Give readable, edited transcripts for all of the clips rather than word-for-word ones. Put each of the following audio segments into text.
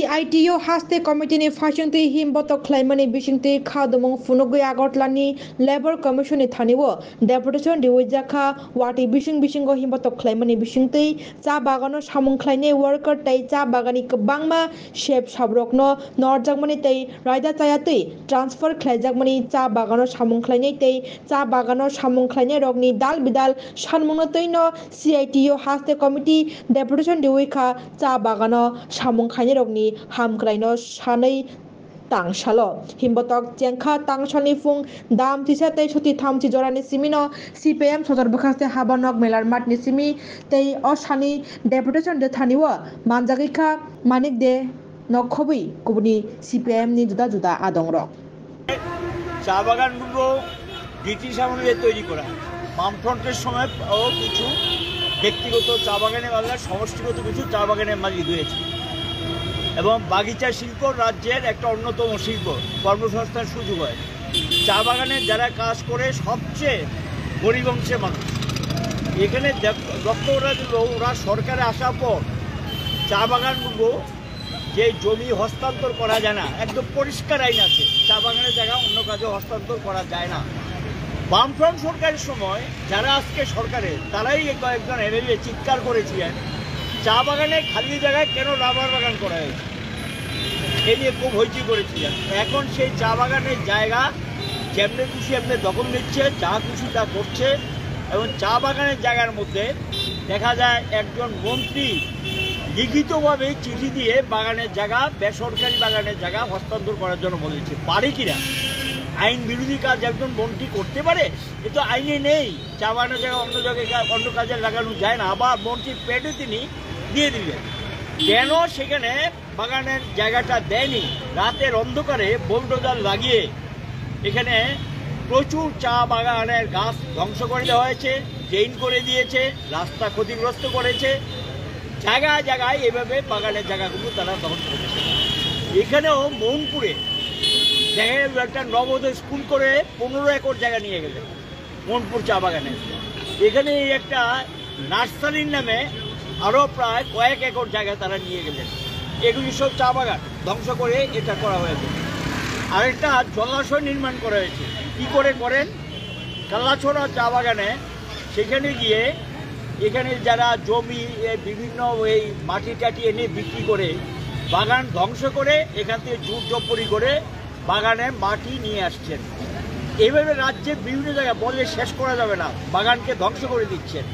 CITO haste committee ni fashingti himboto claimani bishingti khadumong funugui agotlani labor commission ni thaniwo deputation diwijaka wati bishingo himboto claimani bishingti cha bagano samung khlaine worker tai cha bagani kbangma shep sabrokno norjakmani tai raida chayatui transfer khlaijakmani cha bagano samung khlaine tai cha bagano samung khlaine rokni dal bidal sanmungno no CITO haste committee deputation diwika cha bagano samung khlaine rokni hamkraino sanai tangsalo himbotok jengkha tangsalni fung dam tisa tei suti thamchi jorani simino CPM sojar bukhaste habanok melar matni simi tei osani deputation de thaniwa manjagikha manik de nokhobui kubuni CPM ni juda juda adongrok চা বাগানগুলো British আমলে তৈরি করা বামফ্রন্টের সময় ও কিছু ব্যক্তিগত চা বাগানের মালিক সমষ্টিগত কিছু চা বাগানের মালিক হয়েছে এবং বাগিচা শিল্প রাজ্যের একটা অন্যতম শিল্প কর্মসংস্থান সুযোগ হয় চা বাগানে যারা কাজ করে সবচেয়ে গরিব অংশের মানুষ এখানে লক্ষ্য করা গেল ওরা সরকারে আসার পর চা বাগানগুলো যে জমি হস্তান্তর করা যায় না একদম পরিষ্কার আইন আছে চা বাগানের জায়গা অন্য কাজে হস্তান্তর করা যায় না বামফ্রন্ট সরকারের সময় যারা আজকে সরকারে তারাই কয়েকজন এমএলএ চিৎকার করেছিলেন চা বাগানে খালি জায়গায় কেন রাবার বাগান করা হয়েছে এ নিয়ে খুব হইচই করেছিলেন এখন সেই চা বাগানের জায়গা যেমনি খুশি এমনি দখল নিচ্ছে যা খুশি তা করছে এবং চা বাগানের জায়গার মধ্যে দেখা যায় একজন মন্ত্রী লিখিতভাবে চিঠি দিয়ে বাগানের জায়গা বেসরকারি বাগানের জায়গা হস্তান্তর করার জন্য বলেছে পারে কিনা আইন বিরোধী কাজ একজন মন্ত্রী করতে পারে এ তো আইনে নেই চা বাগানের জায়গা অন্য জায়গায় অন্য কাজে লাগানো যায় না আবার মন্ত্রীর পেটে তিনি দিয়ে দিলেন কেন সেখানে বাগানের জায়গাটা দেয়নি রাতের অন্ধকারে বোলডোজার লাগিয়ে এখানে প্রচুর চা বাগানের গাছ ধ্বংস করে দেওয়া হয়েছে ড্রেন করে দিয়েছে রাস্তা ক্ষতিগ্রস্ত করেছে জায়গায় জায়গায় এভাবে বাগানের জায়গাগুলো তারা দখল করেছে এখানেও মৌনপুরে দেখা গেল একটা নবোদয় স্কুল করে 15 একর জায়গা নিয়ে গেলেন মৌনপুর চা বাগানে এখানে একটা নার্সারির নামে আরও প্রায় কয়েক একর জায়গা তারা নিয়ে গেলেন এগুলি সব চা বাগান ধ্বংস করে এটা করা হয়েছে আরেকটা জলাশয় নির্মাণ করা হয়েছে কী করে করেন কাল্লাছড়া চা বাগানে সেখানে গিয়ে এখানে যারা জমি বিভিন্ন এই মাটি টাটি এনে বিক্রি করে বাগান ধ্বংস করে এখান থেকে জোর জব্বরি করে বাগানে মাটি নিয়ে আসছেন এইভাবে রাজ্যের বিভিন্ন জায়গায় বলে শেষ করা যাবে না বাগানকে ধ্বংস করে দিচ্ছেন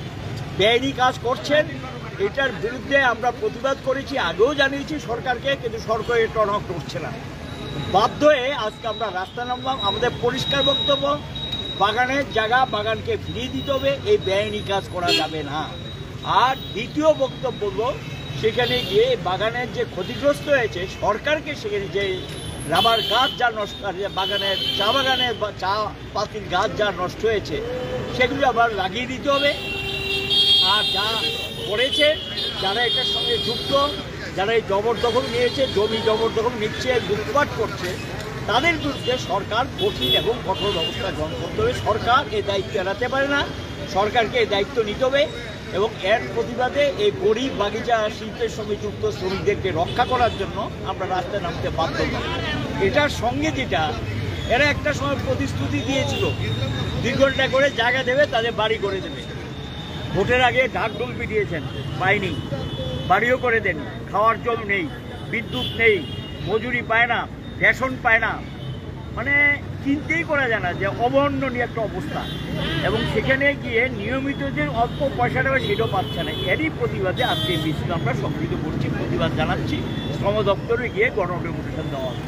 বেআইনি কাজ করছেন এটার বিরুদ্ধে আমরা প্রতিবাদ করেছি আগেও জানিয়েছি সরকারকে কিন্তু সরকার এটা টনক করছে না বাধ্য হয়ে আজকে আমরা রাস্তায় নামলাম আমাদের পরিষ্কার বক্তব্য বাগানের জায়গা বাগানকে ফিরিয়ে দিতে হবে এই বেআইনি কাজ করা যাবে না আর দ্বিতীয় বক্তব্য হলো সেখানে গিয়ে বাগানের যে ক্ষতিগ্রস্ত হয়েছে সরকারকে সেখানে যে রাবার গাছ যা নষ্ট বাগানের চা বাগানের চা পাতির গাছ যা নষ্ট হয়েছে সেগুলো আবার লাগিয়ে দিতে হবে আর যা করেছে যারা এটার সঙ্গে যুক্ত যারা এই জবরদখল নিয়েছে জমি জবরদখল নিচ্ছে লুটপাট করছে তাদের বিরুদ্ধে সরকার কঠিন এবং কঠোর ব্যবস্থা গ্রহণ করতে হবে সরকার এই দায়িত্ব এড়াতে পারে না সরকারকে এই দায়িত্ব নিতে হবে এবং এর প্রতিবাদে এই গরিব বাগিচা শিল্পের সঙ্গে যুক্ত শ্রমিকদেরকে রক্ষা করার জন্য আমরা রাস্তায় নামতে বাধ্য হই এটার সঙ্গে যেটা এরা একটা সময় প্রতিশ্রুতি দিয়েছিল 2 ঘন্টা করে জায়গা দেবে তাদের বাড়ি করে দেবে ভোটের আগে ঢাকঢোল পিটিয়েছেন পায়নি বাড়িও করে দেন খাওয়ার জল নেই বিদ্যুৎ নেই মজুরি পায় না রেশন পায় না মানে চিন্তাই করা যায় না যে অবর্ণনীয় একটা অবস্থা এবং সেখানে গিয়ে নিয়মিত যে অল্প পয়সাটা সেটাও পাচ্ছে না এরই প্রতিবাদে আজকে এই মিছিল আমরা সংগঠিত করছি প্রতিবাদ জানাচ্ছি শ্রম দপ্তরে গিয়ে গণডেপুটেশন দেওয়া হবে।